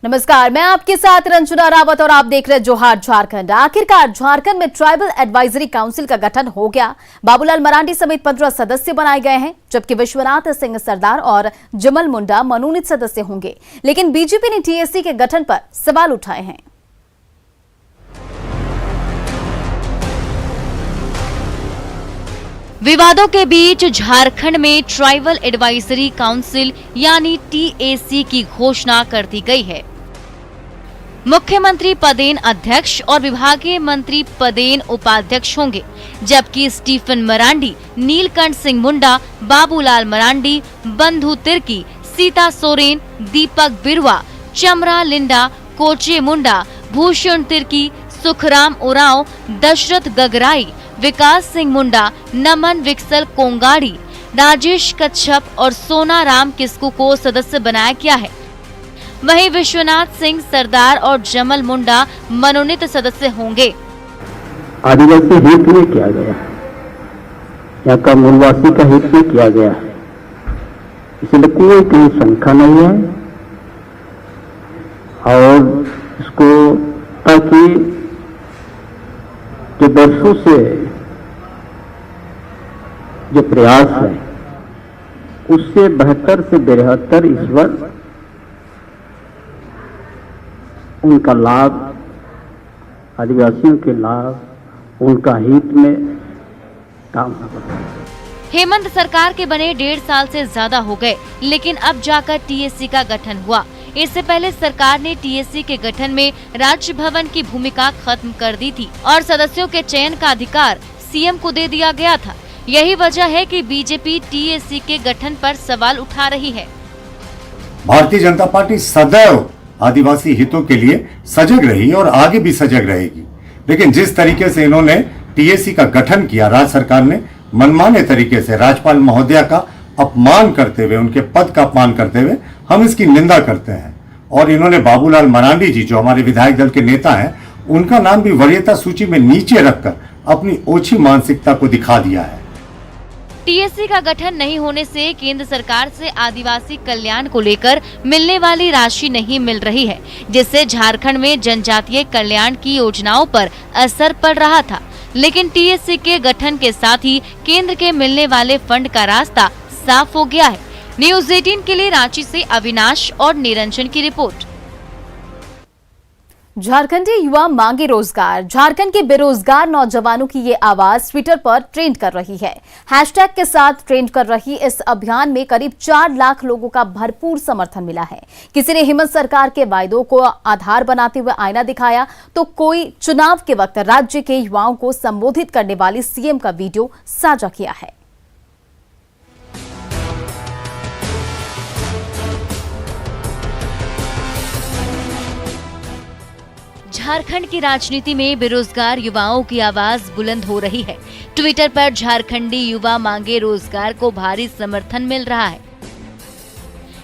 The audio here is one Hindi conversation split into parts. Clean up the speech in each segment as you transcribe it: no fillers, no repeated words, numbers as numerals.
नमस्कार, मैं आपके साथ रंजना रावत और आप देख रहे हैं जोहार झारखंड। आखिरकार झारखंड में ट्राइबल एडवाइजरी काउंसिल का गठन हो गया। बाबूलाल मरांडी समेत 15 सदस्य बनाए गए हैं, जबकि विश्वनाथ सिंह सरदार और जमल मुंडा मनोनीत सदस्य होंगे। लेकिन बीजेपी ने टीएससी के गठन पर सवाल उठाए हैं। विवादों के बीच झारखंड में ट्राइबल एडवाइजरी काउंसिल यानी टीएसी की घोषणा कर दी गई है। मुख्यमंत्री पदेन अध्यक्ष और विभागीय मंत्री पदेन उपाध्यक्ष होंगे, जबकि स्टीफन मरांडी, नीलकंठ सिंह मुंडा, बाबूलाल मरांडी, बंधु तिर्की, सीता सोरेन, दीपक बिरुआ, चमरा लिंडा, कोचे मुंडा, भूषण तिर्की, सुखराम उरांव, दशरथ गगराई, विकास सिंह मुंडा, नमन विक्सल कोंगाड़ी, राजेश कच्छप और सोना राम किस्कू को सदस्य बनाया गया है। वहीं विश्वनाथ सिंह सरदार और जमल मुंडा मनोनीत सदस्य होंगे। आदिवासी हित में किया गया, यहाँ का मूलवासी का हित में किया गया है, इसलिए कोई कहीं शंका नहीं है। और इसको ताकि जो वर्षों से जो प्रयास है उससे बेहतर से बेहतर ईश्वर उनका लाभ, आदिवासियों के लाभ, उनका हित में काम होगा। हेमंत सरकार के बने 1.5 साल से ज्यादा हो गए, लेकिन अब जाकर टीएससी का गठन हुआ। इससे पहले सरकार ने टीएससी के गठन में राज्य भवन की भूमिका खत्म कर दी थी और सदस्यों के चयन का अधिकार सीएम को दे दिया गया था। यही वजह है कि बीजेपी टीएससी के गठन पर सवाल उठा रही है। भारतीय जनता पार्टी सदैव आदिवासी हितों के लिए सजग रही और आगे भी सजग रहेगी, लेकिन जिस तरीके से इन्होंने टीएससी का गठन किया, राज्य सरकार ने मनमाने तरीके से राज्यपाल महोदया का अपमान करते हुए, उनके पद का अपमान करते हुए हम इसकी निंदा करते हैं। और इन्होंने बाबूलाल मरांडी जी, जो हमारे विधायक दल के नेता हैं, उनका नाम भी वरीयता सूची में नीचे रखकर अपनी ओछी मानसिकता को दिखा दिया है। टीएससी का गठन नहीं होने से केंद्र सरकार से आदिवासी कल्याण को लेकर मिलने वाली राशि नहीं मिल रही है, जिससे झारखंड में जनजातीय कल्याण की योजनाओं पर असर पड़ रहा था। लेकिन टीएससी के गठन के साथ ही केंद्र के मिलने वाले फंड का रास्ता साफ हो गया है। न्यूज़ 18 के लिए रांची से अविनाश और निरंजन की रिपोर्ट। झारखंडी युवा मांगे रोजगार। झारखंड के बेरोजगार नौजवानों की ये आवाज ट्विटर पर ट्रेंड कर रही है। हैशटैग के साथ ट्रेंड कर रही इस अभियान में करीब 4 लाख लोगों का भरपूर समर्थन मिला है। किसी ने हेमंत सरकार के वायदों को आधार बनाते हुए आईना दिखाया, तो कोई चुनाव के वक्त राज्य के युवाओं को संबोधित करने वाली सीएम का वीडियो साझा किया है। झारखंड की राजनीति में बेरोजगार युवाओं की आवाज बुलंद हो रही है। ट्विटर पर झारखंडी युवा मांगे रोजगार को भारी समर्थन मिल रहा है।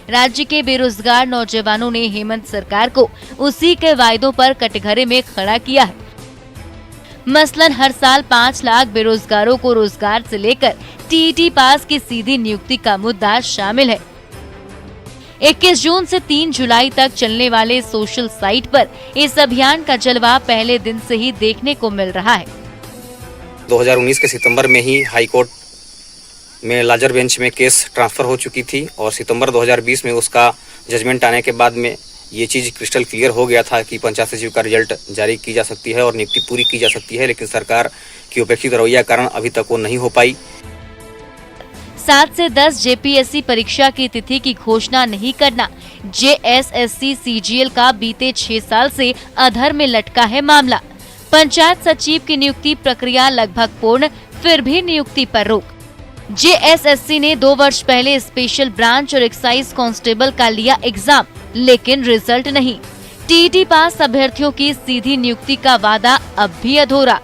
राज्य के बेरोजगार नौजवानों ने हेमंत सरकार को उसी के वायदों पर कटघरे में खड़ा किया है। मसलन हर साल 5 लाख बेरोजगारों को रोजगार से लेकर टीईटी पास की सीधी नियुक्ति का मुद्दा शामिल है। 21 जून से 3 जुलाई तक चलने वाले सोशल साइट पर इस अभियान का जलवा पहले दिन से ही देखने को मिल रहा है। 2019 के सितंबर में ही हाई कोर्ट में लार्जर बेंच में केस ट्रांसफर हो चुकी थी और सितंबर 2020 में उसका जजमेंट आने के बाद में ये चीज़ क्रिस्टल क्लियर हो गया था कि पंचायत सचिव का रिजल्ट जारी की जा सकती है और नियुक्ति पूरी की जा सकती है, लेकिन सरकार की उपेक्षित रवैया कारण अभी तक वो नहीं हो पाई। 7 से 10 जेपीएससी परीक्षा की तिथि की घोषणा नहीं करना। जेएसएससी सीजीएल का बीते 6 साल से अधर में लटका है मामला। पंचायत सचिव की नियुक्ति प्रक्रिया लगभग पूर्ण, फिर भी नियुक्ति पर रोक। जेएसएससी ने 2 वर्ष पहले स्पेशल ब्रांच और एक्साइज कांस्टेबल का लिया एग्जाम, लेकिन रिजल्ट नहीं। टीईटी पास अभ्यर्थियों की सीधी नियुक्ति का वादा अब भी अधूरा।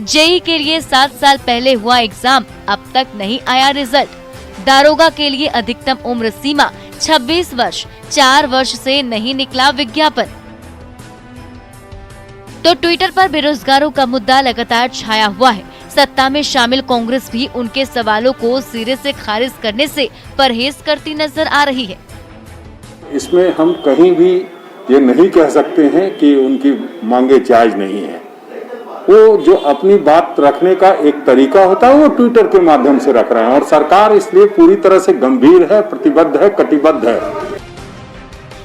जेई के लिए 7 साल पहले हुआ एग्जाम, अब तक नहीं आया रिजल्ट। दारोगा के लिए अधिकतम उम्र सीमा 26 वर्ष, 4 वर्ष से नहीं निकला विज्ञापन। तो ट्विटर पर बेरोजगारों का मुद्दा लगातार छाया हुआ है। सत्ता में शामिल कांग्रेस भी उनके सवालों को सिरे से खारिज करने से परहेज करती नजर आ रही है। इसमें हम कहीं भी ये नहीं कह सकते हैं कि उनकी मांगे जायज नहीं है। वो जो अपनी बात रखने का एक तरीका होता है वो ट्विटर के माध्यम से रख रहे हैं और सरकार इसलिए पूरी तरह से गंभीर है, प्रतिबद्ध है, कटिबद्ध है।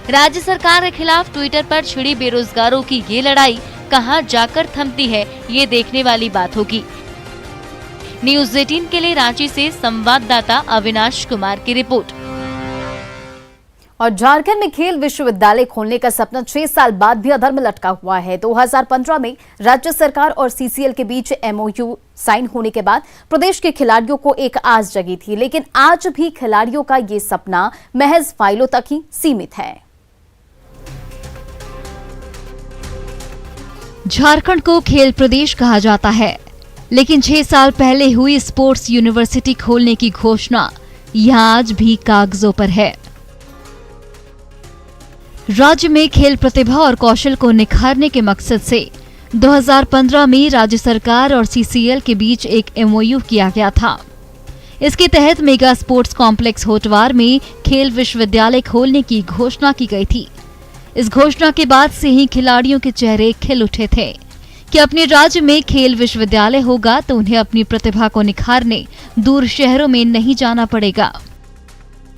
राज्य सरकार के खिलाफ ट्विटर पर छिड़ी बेरोजगारों की ये लड़ाई कहां जाकर थमती है, ये देखने वाली बात होगी। न्यूज़ 18 के लिए रांची से संवाददाता अविनाश कुमार की रिपोर्ट। और झारखंड में खेल विश्वविद्यालय खोलने का सपना 6 साल बाद भी अधर में लटका हुआ है। 2015 में राज्य सरकार और सीसीएल के बीच एमओयू साइन होने के बाद प्रदेश के खिलाड़ियों को एक आस जगी थी, लेकिन आज भी खिलाड़ियों का ये सपना महज फाइलों तक ही सीमित है। झारखंड को खेल प्रदेश कहा जाता है, लेकिन 6 साल पहले हुई स्पोर्ट्स यूनिवर्सिटी खोलने की घोषणा यहां आज भी कागजों पर है। राज्य में खेल प्रतिभा और कौशल को निखारने के मकसद से 2015 में राज्य सरकार और सीसीएल के बीच एक एमओयू किया गया था। इसके तहत मेगा स्पोर्ट्स कॉम्प्लेक्स होटवार में खेल विश्वविद्यालय खोलने की घोषणा की गई थी। इस घोषणा के बाद से ही खिलाड़ियों के चेहरे खिल उठे थे कि अपने राज्य में खेल विश्वविद्यालय होगा तो उन्हें अपनी प्रतिभा को निखारने दूर शहरों में नहीं जाना पड़ेगा।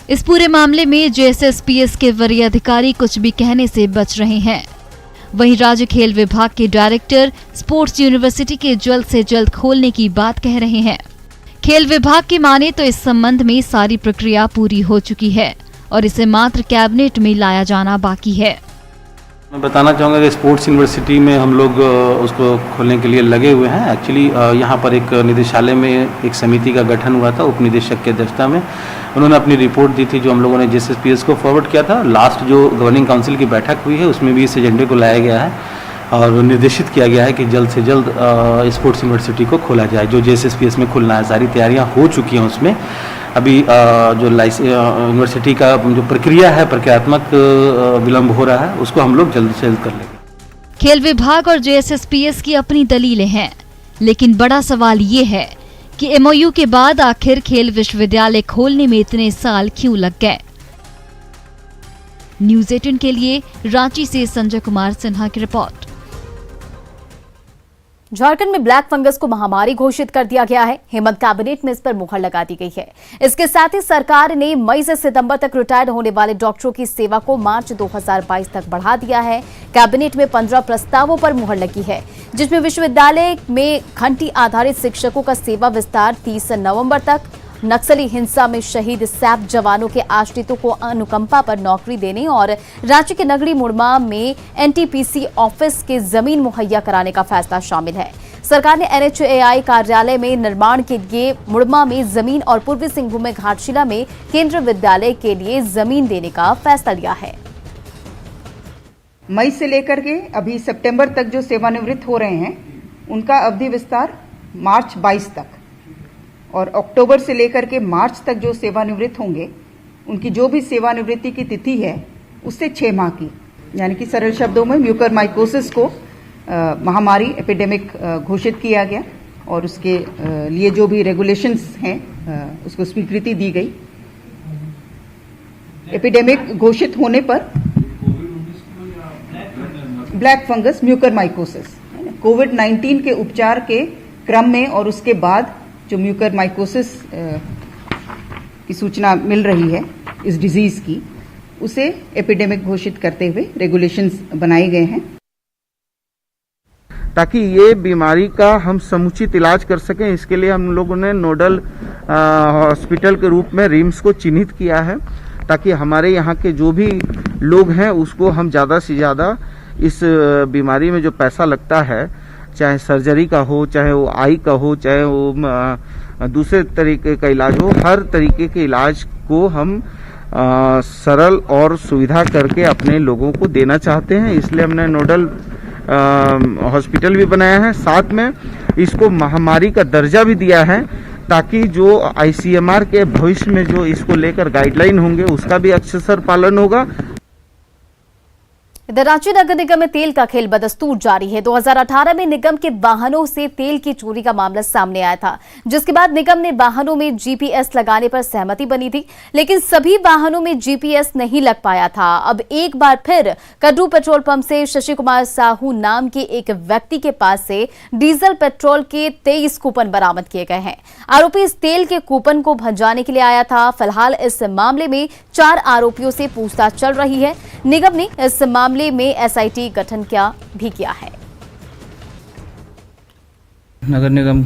इस पूरे मामले में जेएसएसपीएस के वरीय अधिकारी कुछ भी कहने से बच रहे हैं। वहीं राज्य खेल विभाग के डायरेक्टर स्पोर्ट्स यूनिवर्सिटी के जल्द से जल्द खोलने की बात कह रहे हैं। खेल विभाग की माने तो इस संबंध में सारी प्रक्रिया पूरी हो चुकी है और इसे मात्र कैबिनेट में लाया जाना बाकी है। मैं बताना चाहूँगा कि स्पोर्ट्स यूनिवर्सिटी में हम लोग उसको खोलने के लिए लगे हुए हैं। एक्चुअली यहाँ पर एक निदेशालय में एक समिति का गठन हुआ था उप निदेशक की अध्यक्षता में। उन्होंने अपनी रिपोर्ट दी थी जो हम लोगों ने जेएसएसपीएस को फॉरवर्ड किया था। लास्ट जो गवर्निंग काउंसिल की बैठक हुई है उसमें भी इस एजेंडे को लाया गया है और निर्देशित किया गया है कि जल्द से जल्द स्पोर्ट्स यूनिवर्सिटी को खोला जाए, जो जेएसएसपीएस में खुलना है। सारी तैयारियाँ हो चुकी हैं उसमें। अभी जो यूनिवर्सिटी का जो प्रक्रिया है, प्रक्रियात्मक विलम्ब हो रहा है, उसको हम लोग जल्द से जल्द कर लेंगे। खेल विभाग और जेएसएसपीएस की अपनी दलीलें हैं, लेकिन बड़ा सवाल ये है कि एमओयू के बाद आखिर खेल विश्वविद्यालय खोलने में इतने साल क्यों लग गए। न्यूज़ 18 के लिए रांची से संजय कुमार सिन्हा की रिपोर्ट। झारखंड में ब्लैक फंगस को महामारी घोषित कर दिया गया है। हेमंत कैबिनेट में इस पर मुहर लगा दी गई है। इसके साथ ही सरकार ने मई से सितंबर तक रिटायर्ड होने वाले डॉक्टरों की सेवा को मार्च 2022 तक बढ़ा दिया है। कैबिनेट में 15 प्रस्तावों पर मुहर लगी है, जिसमें विश्वविद्यालय में घंटी आधारित शिक्षकों का सेवा विस्तार 30 नवंबर तक, नक्सली हिंसा में शहीद सैप जवानों के आश्रितों को अनुकंपा पर नौकरी देने और राज्य के नगरी मुड़मा में एनटीपीसी ऑफिस के जमीन मुहैया कराने का फैसला शामिल है। सरकार ने एनएचएआई कार्यालय में निर्माण के लिए मुड़मा में जमीन और पूर्वी सिंहभूम में घाटशिला में केंद्रीय विद्यालय के लिए जमीन देने का फैसला लिया है। मई से लेकर के अभी सितंबर तक जो सेवानिवृत्त हो रहे हैं उनका अवधि विस्तार मार्च 22 तक, और अक्टूबर से लेकर के मार्च तक जो सेवानिवृत्त होंगे उनकी जो भी सेवानिवृत्ति की तिथि है उससे 6 माह की, यानी कि सरल शब्दों में म्यूकरमाइकोसिस को महामारी एपिडेमिक घोषित किया गया और उसके लिए जो भी रेगुलेशंस हैं उसको स्वीकृति दी गई। एपिडेमिक घोषित होने पर ब्लैक फंगस म्यूकरमाइकोसिस कोविड-19 के उपचार के क्रम में और उसके बाद जो म्यूकरमाइकोसिस की सूचना मिल रही है इस डिजीज की, उसे एपिडेमिक घोषित करते हुए रेगुलेशंस बनाए गए हैं ताकि ये बीमारी का हम समुचित इलाज कर सकें। इसके लिए हम लोगों ने नोडल हॉस्पिटल के रूप में रिम्स को चिन्हित किया है ताकि हमारे यहाँ के जो भी लोग हैं उसको हम ज़्यादा से ज़्यादा इस बीमारी में जो पैसा लगता है, चाहे सर्जरी का हो, चाहे वो आई का हो, चाहे वो दूसरे तरीके का इलाज हो, हर तरीके के इलाज को हम सरल और सुविधा करके अपने लोगों को देना चाहते हैं। इसलिए हमने नोडल हॉस्पिटल भी बनाया है, साथ में इसको महामारी का दर्जा भी दिया है ताकि जो आईसीएमआर के भविष्य में जो इसको लेकर गाइडलाइन होंगे उसका भी अक्षरशः पालन होगा। इधर रांची नगर निगम में तेल का खेल बदस्तूर जारी है। 2018 में निगम के वाहनों से तेल की चोरी का मामला सामने आया था, जिसके बाद निगम ने वाहनों में जीपीएस लगाने पर सहमति बनी थी, लेकिन सभी वाहनों में जीपीएस नहीं लग पाया था। अब एक बार फिर कड्डू पेट्रोल पंप से शशि कुमार साहू नाम के एक व्यक्ति के पास से डीजल पेट्रोल के 23 कूपन बरामद किए गए हैं। आरोपी इस तेल के कूपन को भंजाने के लिए आया था। फिलहाल इस मामले में 4 आरोपियों से पूछताछ चल रही है। निगम ने इस मामले में एसआईटी गठन भी किया है। नगर निगम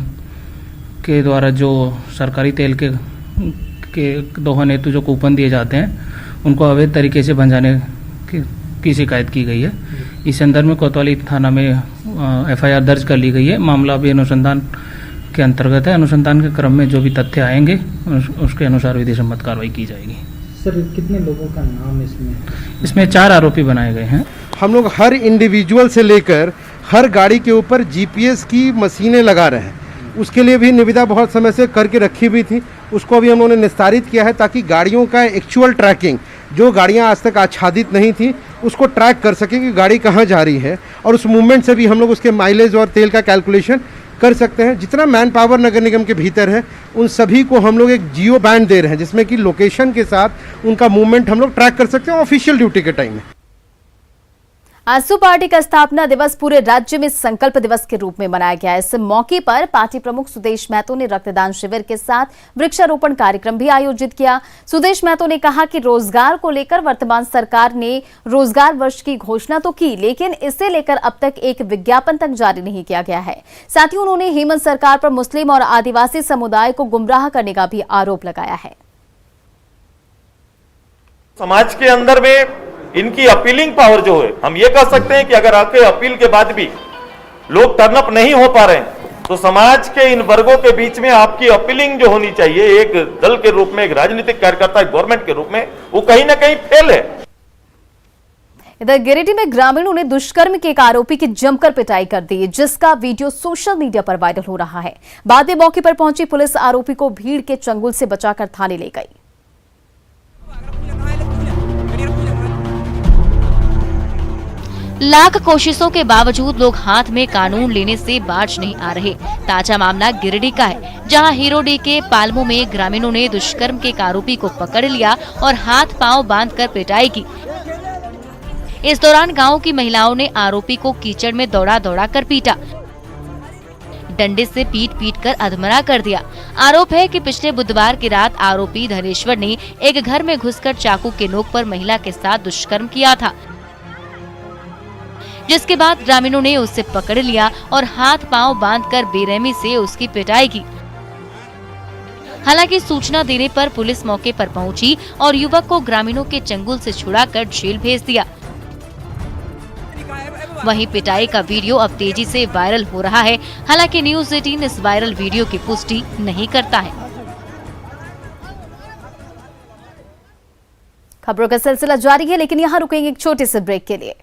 के द्वारा जो सरकारी तेल के दोहन हेतु जो कूपन दिए जाते हैं उनको अवैध तरीके से भंजाने की शिकायत की गई है। इस संदर्भ में कोतवाली थाना में एफआईआर दर्ज कर ली गई है। मामला अभी अनुसंधान के अंतर्गत है। अनुसंधान के क्रम में जो भी तथ्य आएंगे उसके अनुसार विधि सम्मत कार्रवाई की जाएगी। सर, कितने लोगों का नाम इसमें 4 आरोपी बनाए गए हैं। हम लोग हर इंडिविजुअल से लेकर हर गाड़ी के ऊपर जीपीएस की मशीनें लगा रहे हैं। उसके लिए भी निविदा बहुत समय से करके रखी हुई थी, उसको भी हम लोगों ने निस्तारित किया है ताकि गाड़ियों का एक्चुअल ट्रैकिंग, जो गाड़ियां आज तक आच्छादित नहीं थी उसको ट्रैक कर सके कि गाड़ी कहाँ जा रही है, और उस मूवमेंट से भी हम लोग उसके माइलेज और तेल का कैलकुलेशन कर सकते हैं। जितना मैन पावर नगर निगम के भीतर है उन सभी को हम लोग एक जियो बैंड दे रहे हैं, जिसमें कि लोकेशन के साथ उनका मूवमेंट हम लोग ट्रैक कर सकते हैं ऑफिशियल ड्यूटी के टाइम में। आजसू पार्टी का स्थापना दिवस पूरे राज्य में संकल्प दिवस के रूप में मनाया गया। इस मौके पर पार्टी प्रमुख सुदेश महतो ने रक्तदान शिविर के साथ वृक्षारोपण कार्यक्रम भी आयोजित किया। सुदेश महतो ने कहा कि रोजगार को लेकर वर्तमान सरकार ने रोजगार वर्ष की घोषणा तो की, लेकिन इसे लेकर अब तक एक विज्ञापन तक जारी नहीं किया गया है। साथ ही उन्होंने हेमंत सरकार पर मुस्लिम और आदिवासी समुदाय को गुमराह करने का भी आरोप लगाया है। समाज के अंदर में इनकी अपीलिंग पावर जो है, हम ये कह सकते हैं कि अगर आपके अपील के बाद भी लोग टर्न अप नहीं हो पा रहे हैं तो समाज के इन वर्गों के बीच में आपकी अपीलिंग जो होनी चाहिए, एक दल के रूप में, एक राजनीतिक कार्यकर्ता, एक गवर्नमेंट के रूप में, वो कहीं ना कहीं फेल है। इधर गिरिडीह में ग्रामीणों ने दुष्कर्म के एक आरोपी की जमकर पिटाई कर दी, जिसका वीडियो सोशल मीडिया पर वायरल हो रहा है। बाद में मौके पर पहुंची पुलिस आरोपी को भीड़ के चंगुल से बचाकर थाने ले गई। लाख कोशिशों के बावजूद लोग हाथ में कानून लेने से बाज नहीं आ रहे। ताजा मामला गिरिडीह का है, जहां हीरोडीह के पालमू में ग्रामीणों ने दुष्कर्म के एक आरोपी को पकड़ लिया और हाथ पांव बांधकर पिटाई की। इस दौरान गांव की महिलाओं ने आरोपी को कीचड़ में दौड़ा दौड़ा कर पीटा, डंडे से पीट पीट कर अधमरा कर दिया। आरोप है कि पिछले बुधवार की रात आरोपी धनेश्वर ने एक घर में घुसकर चाकू के नोक पर महिला के साथ दुष्कर्म किया था, जिसके बाद ग्रामीणों ने उसे पकड़ लिया और हाथ पांव बांधकर बेरहमी से उसकी पिटाई की। हालांकि सूचना देने पर पुलिस मौके पर पहुंची और युवक को ग्रामीणों के चंगुल से छुड़ाकर जेल भेज दिया। वहीं पिटाई का वीडियो अब तेजी से वायरल हो रहा है। हालांकि न्यूज़ 18 इस वायरल वीडियो की पुष्टि नहीं करता है। खबरों का सिलसिला जारी है, लेकिन यहाँ रुकेंगे एक छोटे से ब्रेक के लिए।